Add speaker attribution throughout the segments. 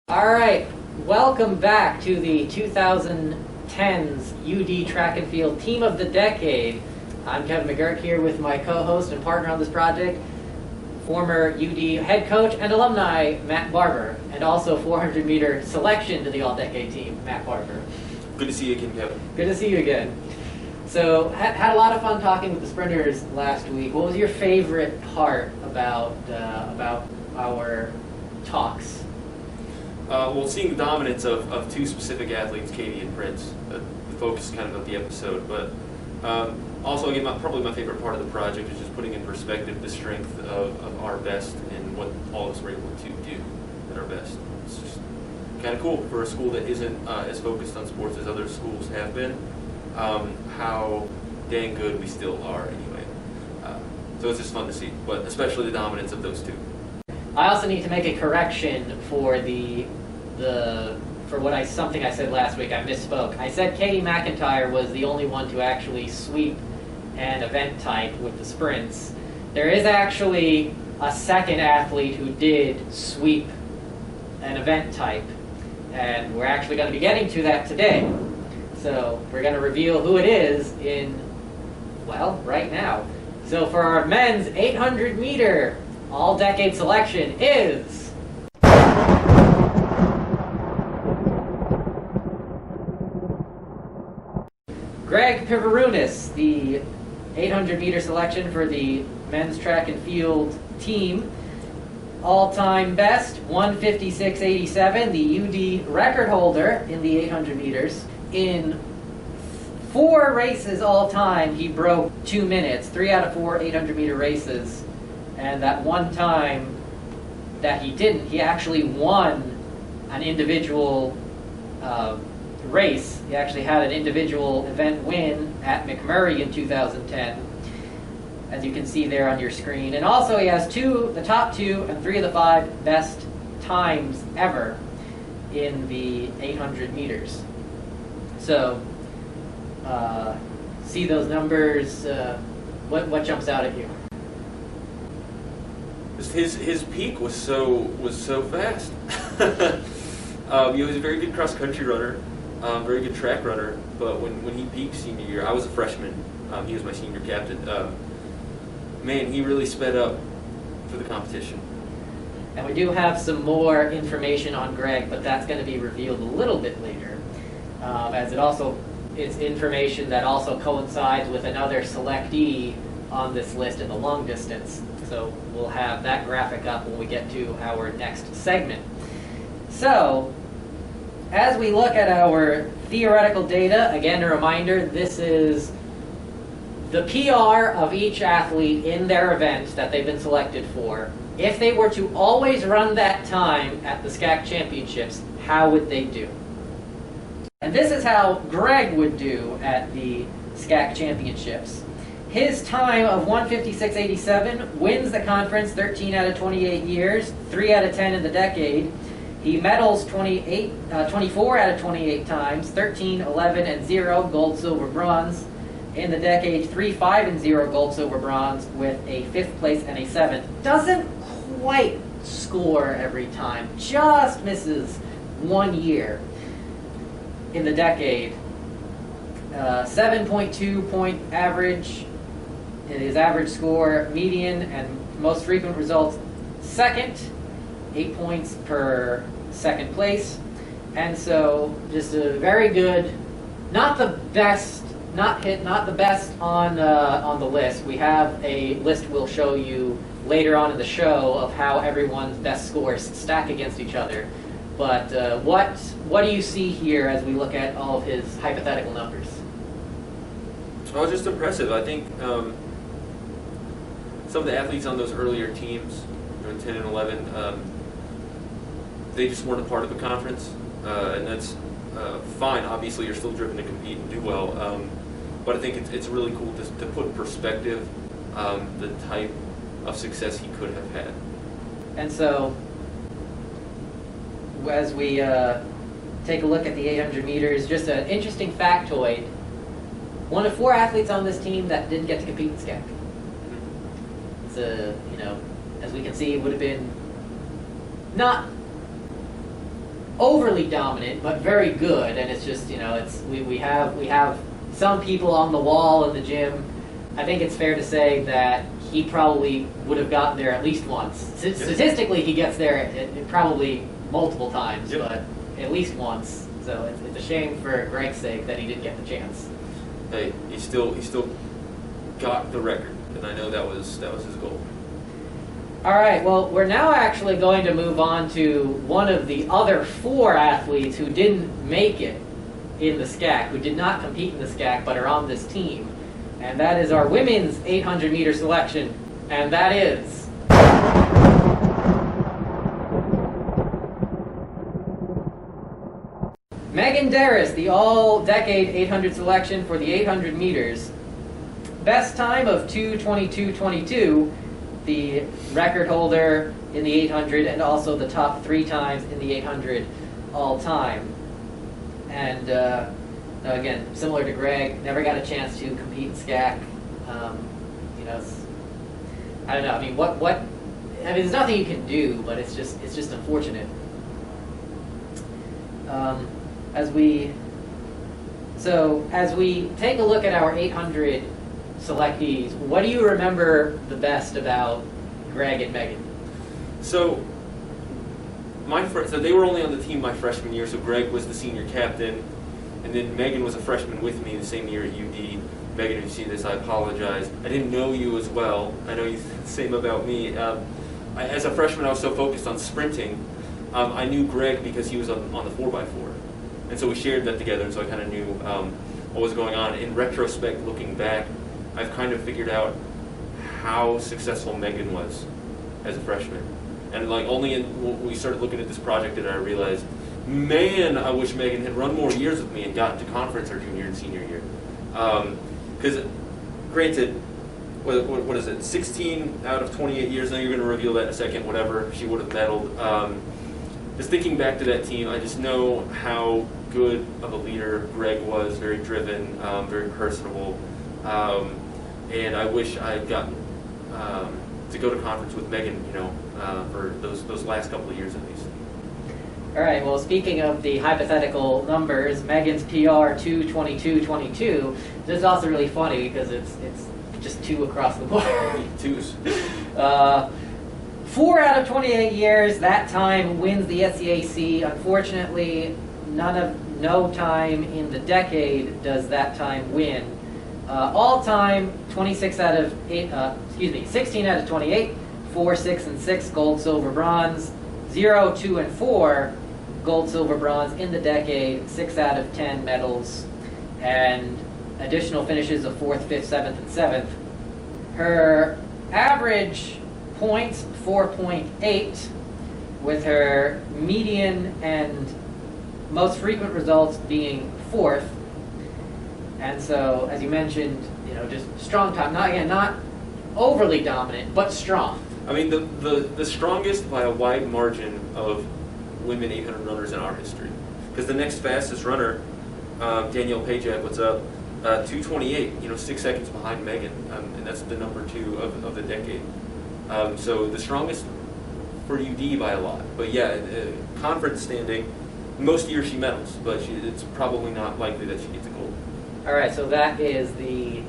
Speaker 1: All right, welcome back to the 2010's UD Track and Field Team of the Decade. I'm Kevin McGurk here with my co-host and partner on this project, former UD head coach and alumni Matt Barber, and also 400-meter selection to the All-Decade team, Matt Barber.
Speaker 2: Good to see you again, Kevin.
Speaker 1: Good to see you again. So, had a lot of fun talking with the sprinters last week. What was your favorite part about our talks?
Speaker 2: Well, seeing the dominance of two specific athletes, Katie and Prince, the focus kind of the episode. But also, again, probably my favorite part of the project is just putting in perspective the strength of our best and what all of us were able to do at our best. It's just kind of cool for a school that isn't as focused on sports as other schools have been, how dang good we still are anyway. So it's just fun to see, but especially the dominance of those two.
Speaker 1: I also need to make a correction for something I said last week. I misspoke. I said Katie McIntyre was the only one to actually sweep an event type with the sprints. There is actually a second athlete who did sweep an event type, and we're actually going to be getting to that today. So we're going to reveal who it is right now. So for our men's 800-meter all-decade selection is Greg Pivarunas, the 800-meter selection for the men's track and field team. All-time best, 1:56.87, the UD record holder in the 800 meters. In 4 races all-time, he broke 2 minutes, 3 out of 4 800-meter races. And that one time that he didn't, he actually won an individual race. He actually had an individual event win at McMurray in 2010, as you can see there on your screen. And also he has the top 2 and 3 of the 5 best times ever in the 800 meters. So, see those numbers, what jumps out at you?
Speaker 2: His peak was so fast. He was a very good cross country runner, very good track runner. But when he peaked senior year, I was a freshman. He was my senior captain. Man, he really sped up for the competition.
Speaker 1: And we do have some more information on Greg, but that's going to be revealed a little bit later, as it's information that also coincides with another selectee on this list in the long distance. So we'll have that graphic up when we get to our next segment. So, as we look at our theoretical data, again a reminder, this is the PR of each athlete in their event that they've been selected for. If they were to always run that time at the SCAC Championships, how would they do? And this is how Greg would do at the SCAC Championships. His time of 1:56.87 wins the conference 13 out of 28 years, 3 out of 10 in the decade. He medals 24 out of 28 times, 13, 11, and 0, gold, silver, bronze. In the decade, 3, 5, and 0, gold, silver, bronze, with a 5th place and a 7th. Doesn't quite score every time, just misses 1 year in the decade. 7.2 point average. His average score, median, and most frequent results, second, 8 points per second place. And so just a very good, not the best on the list. We have a list we'll show you later on in the show of how everyone's best scores stack against each other. But what do you see here as we look at all of his hypothetical numbers?
Speaker 2: Oh, just impressive. I think some of the athletes on those earlier teams, 10 and 11, they just weren't a part of the conference, and that's fine. Obviously, you're still driven to compete and do well, but I think it's really cool to put in perspective the type of success he could have had.
Speaker 1: And so, as we take a look at the 800 meters, just an interesting factoid. One of 4 athletes on this team that didn't get to compete in SCAC. It's as we can see, it would have been not overly dominant, but very good. And it's just, we have some people on the wall in the gym. I think it's fair to say that he probably would have gotten there at least once. Statistically, he gets there probably multiple times, but at least once. So it's a shame for Greg's sake that he didn't get the chance.
Speaker 2: Hey, he still got the record, and I know that was his goal.
Speaker 1: All right, well, we're now actually going to move on to one of the other 4 athletes who didn't make it in the SCAC, who did not compete in the SCAC, but are on this team. And that is our women's 800-meter selection, and that is... Megan Darris, the all-decade 800 selection for the 800 meters. Best time of 2:22.22, the record holder in the 800 and also the top 3 times in the 800 all time. And again, similar to Greg, never got a chance to compete in SCAC. I don't know. I mean, there's nothing you can do, but it's just unfortunate. As we take a look at our 800 selectees, what do you remember the best about Greg and Megan?
Speaker 2: So they were only on the team my freshman year, so Greg was the senior captain, and then Megan was a freshman with me the same year at UD. Megan, if you see this, I apologize. I didn't know you as well. I know you the same about me. As a freshman, I was so focused on sprinting. I knew Greg because he was on the 4x4, and so we shared that together, and so I kind of knew what was going on. In retrospect, looking back, I've kind of figured out how successful Megan was as a freshman. And only when we started looking at this project did I realize, man, I wish Megan had run more years with me and gotten to conference her junior and senior year. Because, granted, what is it, 16 out of 28 years, now you're going to reveal that in a second, whatever, she would have medaled. Just thinking back to that team, I just know how good of a leader Greg was, very driven, very personable. And I wish I had gotten to go to conference with Megan, for those last couple of years at least.
Speaker 1: All right, well, speaking of the hypothetical numbers, Megan's PR 2:22.22, this is also really funny because it's just 2 across the board.
Speaker 2: 2s.
Speaker 1: 4 out of 28 years, that time wins the SCAC. Unfortunately, no time in the decade does that time win. All time, 16 out of 28, 4, 6, and 6, gold, silver, bronze. 0, 2, and 4, gold, silver, bronze in the decade. 6 out of 10 medals, and additional finishes of 4th, 5th, 7th, and 7th. Her average points 4.8, with her median and most frequent results being 4th. And so, as you mentioned, just strong time. Not overly dominant, but strong.
Speaker 2: I mean, the strongest by a wide margin of women 800 runners in our history. Because the next fastest runner, Danielle Pajak, what's up? 2:28. 6 seconds behind Megan, and that's the number 2 of the decade. So the strongest for UD by a lot. But yeah, conference standing, most years she medals, but it's probably not likely that she gets a gold.
Speaker 1: All right, so that is the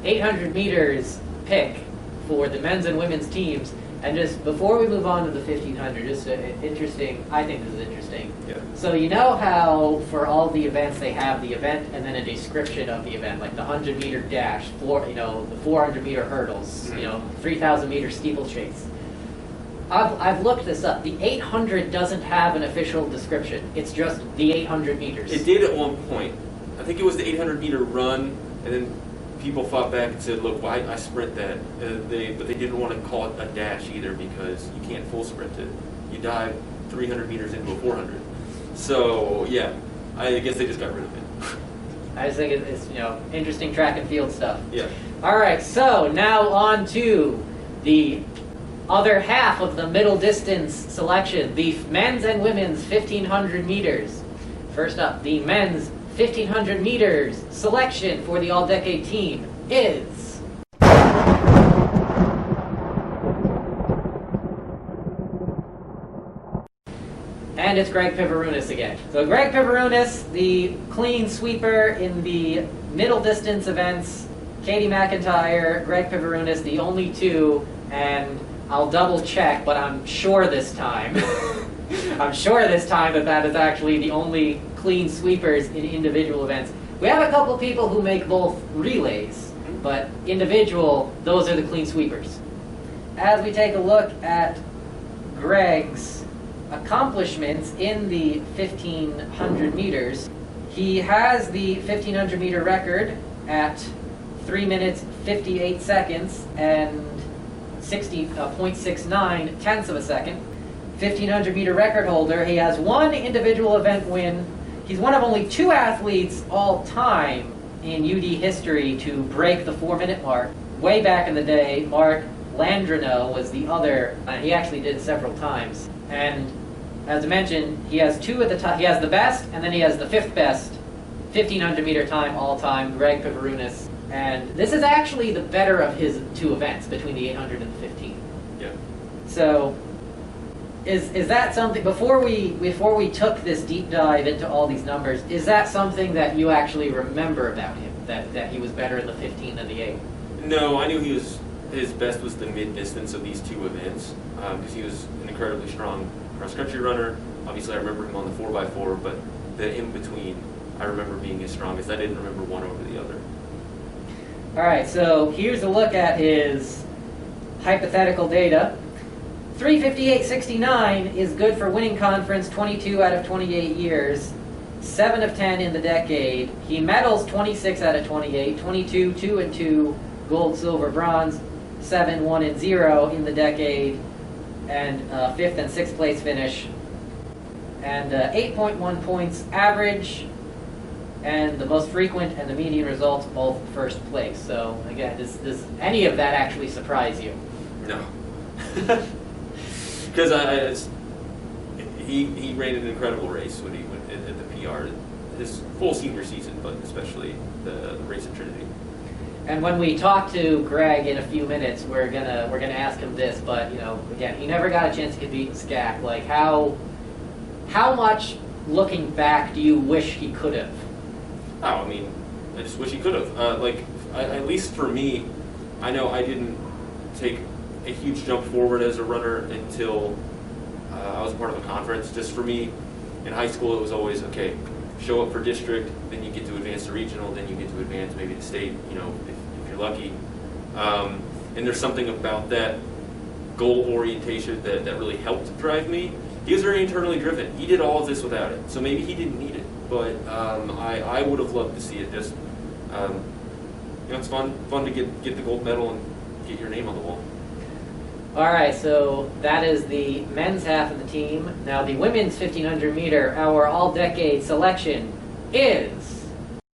Speaker 1: 800 meters pick for the men's and women's teams. And just before we move on to the 1500, just interesting, I think this is interesting.
Speaker 2: Yeah.
Speaker 1: So you know how for all the events they have the event and then a description of the event, like the 100-meter dash, the 400-meter hurdles, 3,000-meter steeplechase. I've looked this up. The 800 doesn't have an official description. It's just the 800 meters.
Speaker 2: It did at one point. I think it was the 800-meter run, and then people fought back and said, look, I sprint that. But they didn't want to call it a dash either because you can't full sprint it. You dive 300 meters into a 400. So, yeah, I guess they just got rid of it.
Speaker 1: I just think it's interesting track and field stuff.
Speaker 2: Yeah.
Speaker 1: All right, so now on to the other half of the middle distance selection, the men's and women's 1,500 meters. First up, the men's 1,500 meters selection for the all-decade team is... And it's Greg Pivarunas again. So Greg Pivarunas, the clean sweeper in the middle distance events. Katie McIntyre, Greg Pivarunas, the only two, and I'll double check, but I'm sure this time, I'm sure this time that is actually the only clean sweepers in individual events. We have a couple people who make both relays, but individual, those are the clean sweepers. As we take a look at Greg's accomplishments in the 1500 meters, he has the 1500 meter record at 3 minutes 58 seconds and 60.69 tenths of a second. 1500 meter record holder. He has one individual event win. He's one of only two athletes all time in UD history to break the 4-minute mark. Way back in the day, Mark Landrino was the other. He actually did it several times. And as I mentioned, he has two at the top. He has the best, and then he has the fifth best 1500 meter time all time, Greg Pivarunas. And this is actually the better of his two events between the 800 and the 15.
Speaker 2: Yeah.
Speaker 1: So, is that something, before we took this deep dive into all these numbers, is that something that you actually remember about him, that he was better in the 15 than the 8?
Speaker 2: No, I knew his best was the mid-distance of these two events, because he was an incredibly strong cross-country runner. Obviously, I remember him on the 4x4, but the in-between, I remember being his strongest. I didn't remember one over the other.
Speaker 1: All right, so here's a look at his hypothetical data. 3:58.69 is good for winning conference 22 out of 28 years, 7 of 10 in the decade. He medals 26 out of 28, 22, 2 and 2, gold, silver, bronze, 7, 1 and 0 in the decade, and 5th and 6th place finish, and 8.1 points average, and the most frequent and the median results both first place. So again, does any of that actually surprise you?
Speaker 2: No. Because he ran an incredible race when he went at the PR, his full senior season, but especially the race at Trinity.
Speaker 1: And when we talk to Greg in a few minutes, we're gonna ask him this. But again, he never got a chance to compete in SCAC. Like how much, looking back, do you wish he could have?
Speaker 2: Oh, I mean, I just wish he could have. At least for me, I know I didn't take a huge jump forward as a runner until I was part of a conference. Just for me, in high school, it was always, okay, show up for district, then you get to advance to regional, then you get to advance maybe to state, if you're lucky. And there's something about that goal orientation that really helped drive me. He was very internally driven. He did all of this without it, so maybe he didn't need it. But I would have loved to see it. Just it's fun to get the gold medal and get your name on the wall.
Speaker 1: All right, so that is the men's half of the team. Now the women's 1500 meter, our all-decade selection is